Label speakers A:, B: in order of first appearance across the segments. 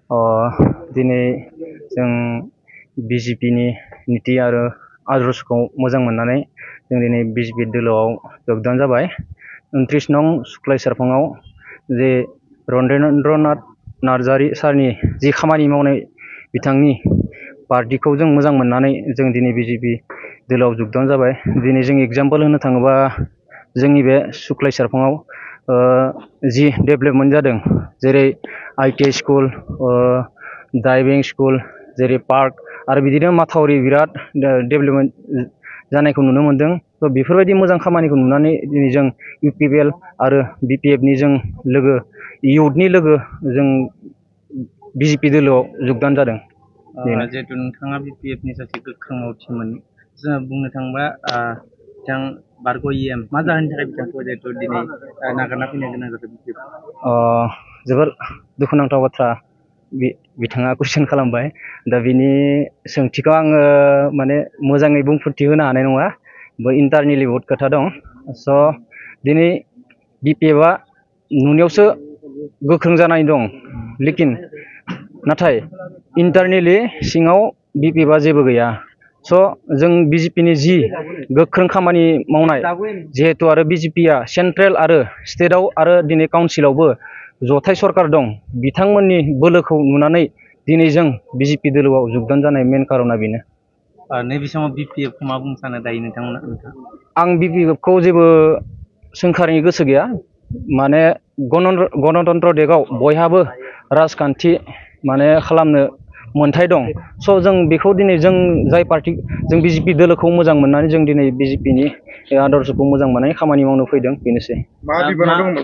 A: दिनै जों बिजेपिनि नीति आरो आदर्शखौ मोजां मोननानै जों दिनै बिजेपि दोलोआव जगदान जाबाय। 29 नं सुक्लाय सेरफाङाव जे रनेन्द्रनाथ नार्जारी सारनि जि खामानि मावनाय बिथांनि पार्टिखौ जों मोजां मोननानै जों दिनै बिजेपि दोलोआव जगदान जाबाय। दिनै जों एग्जाम्पल होनो थाङोबा जोंनि बे सुक्लाय सेरफाङाव जि डेभेलपमेन्ट जादों जेरै ITI स्कुल, ड्राइभिं स्कुल, जेरै पार्क आरो बिदिनो माथावरि बिराद डेभेलपमेन्ट जानायखौ नुनो मोनदों। थ' बेफोरबायदि मोजां खामानिखौ नुनानै दिनै जों UPPL आरो BPFनि जों लोगो इयुथनि लोगो जों बिजेपि दोलोआव जगदान जादों।
B: जिहेतु नोंथाङा BPFनि सासे गोख्रों मावथिमोन, जोङो बुंनो थाङोबा बिथां बारग' EM मा जाहोननि थाखाय बिथांखौ जिहेतु दिनै नागारना फैनो गोनां जादों BPF?
A: जोबोर दुखुनांथाव बाथ्रा बिथाङा कुइसन खालामबाय। दा बिनि सोंथिखौ आङो माने मोजाङै बुंफोरथि होनो हानाय नङा। इन्टारनेलि बहुद खोथा दं। स' दिनै BPFआ नुनायावसो गोख्रों जानाय दं, लेकिन नाथाय इन्टारनेलि सिङाव BPFआ जेबो गैया। स' जों बिजेपिनि जि गोख्रों खामानि मावनाय, जिहेतु आरो बिजेपिया सेन्ट्रेल आरो स्टेटआव आरो दिनै काउन्सिलावबो जथाय सरकार दं, बिथांमोननि बोलोखौ नुनानै दिनै जों बिजेपि दोलोआव जगदान जानाय मेन कारना बेनो।
B: नैबे समाव BPFखौ मा बुंनो सानो दायो नोंथांमोना?
A: आं BPFखौ जेबो सोंखारिनो गोसो गैया। माने गणतन्त्र देशआव बयहाबो राजखान्थि माने खालामनो मोन्थाय दं। स' जों बेखौ दिनै जों जाय पार्टि जों बिजेपि दोलोखौ मोजां मोननानै जों दिनै बिजेपिनि आदर्शखौ मोजां मोननानै खामानि मावनो फैदों, बेनोसै।
B: मा बिबानाव दंमोन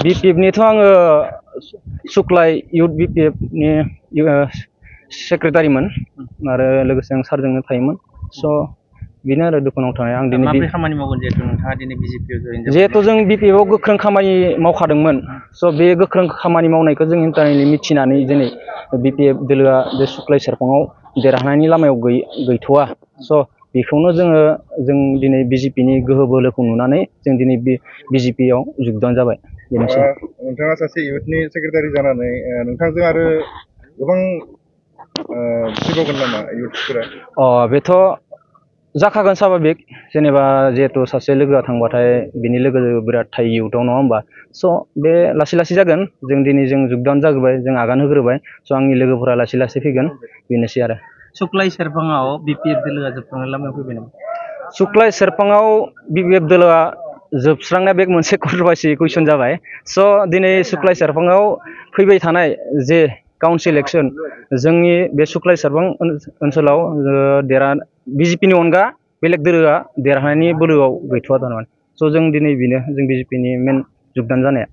A: BPFनिथ' आङो सुक्लाय इउथ BPFनि सेक्रेटारिमोन आरो लोगोसे आं सारजोंनो थायोमोन। स' बेनो आरो दुखुनांथाव आं दिनै
B: माबोरै खामानि मावगोन जिहेतु नोंथाङा दिनै बिजेपिआव जयेन जाबाय?
A: जिहेतु जों BPFआव गोख्रों खामानि मावखादोंमोन। स' बे गोख्रों खामानि मावनायखौ जों इन्टारनेलि मिथिनानै दिनै BPF दोलोआ बे सुक्लाय सेरफाङाव देरहानायनि लामायाव गैथ'वा। स' बेखौनो जों दिनै बिजेपिनि गोहो बोलोखौ नुनानै जों दिनै बिजेपिआव जगदान जाबाय, बेनोसै।
C: नोंथाङा सासे इउथनि सेक्रेटारि जानानै नोंथांजों आरो गोबां फैबावगोन नामा इउथफोरा?
A: बेथ' जाखागोन स्वाभाबिक। जेनेबा जिहेतु सासे लोगोआ थांबाथाय बिनि लोगो बिराद थायो इउथआव, नङा होमबा? स' बे लासै लासै जागोन। जों दिनै जों जगदान जाग्रोबाय, जों आगान होग्रोबाय। स' आंनि लोगोफोरा लासै लासै फैगोन, बेनोसै आरो।
B: सुक्लाय सेरफाङाव BPF दोलोआ जोबस्रांनाय लामायाव फैबाय नामा?
A: सुक्लाय सेरफाङाव BPF दोलोआ जोबस्रांनाया बे मोनसे कन्ट्रभारसि कुइसन जाबाय। स' दिनै सुक्लाय सेरफाङाव फैबाय थानाय जे काउन्सिल इलेक्सन, जोंनि बे सुक्लाय सेरफां ओनसोलाव बिजेपिनि अनगा बेलेग दोलोआ देरहानायनि बोलोआव गैथ'वा थारमाने। स' जों दिनै बेनो जों बिजेपिनि मेन जगदान जानाया।